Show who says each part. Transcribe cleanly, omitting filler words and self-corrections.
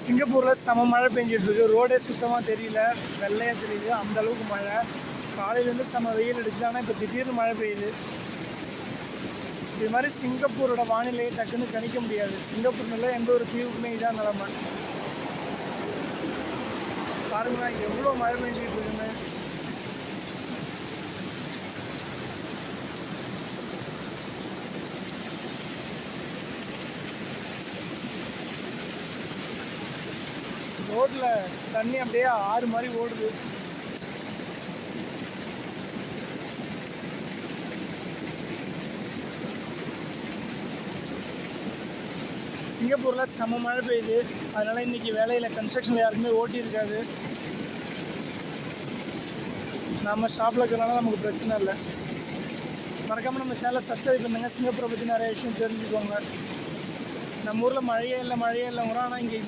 Speaker 1: சிங்கப்பூரில் செம மழை பெஞ்சிட்ருக்கு. ரோடே சுத்தமாக தெரியல, வெள்ளையாக தெரியுது. அந்தளவுக்கு மழை. காலையிலேருந்து செம வெயில் அடிச்சுது. ஆனால் இப்போ திடீர்னு மழை பெய்யுது. இது மாதிரி சிங்கப்பூரோட வானிலையை டக்குன்னு கணிக்க முடியாது. சிங்கப்பூர்ல எந்த ஒரு தீவுக்குமே இதான் நிலமை. பாருங்களா எவ்வளோ மழை பெஞ்சிட்டு இருக்குன்னு. ரோட்ல தண்ணி அப்படியே ஆறு மாதிரி ஓடுது. சிங்கப்பூரில் செம மழை பெய்யுது. அதனால் இன்றைக்கி வேலையில் கன்ஸ்ட்ரக்ஷனில் யாருக்குமே ஓட்டி இருக்காது. நம்ம ஷாப்பில் இருக்கிறனால நமக்கு பிரச்சனை இல்லை. மறக்காமல் நம்ம சேனலை சப்ஸ்கிரைப் பண்ணுங்கள். சிங்கப்பூரை பற்றி நிறைய விஷயம் தெரிஞ்சுக்கோங்க. நம்ம ஊரில் மழையே இல்லைங்கிறோம். ஆனால் இங்கே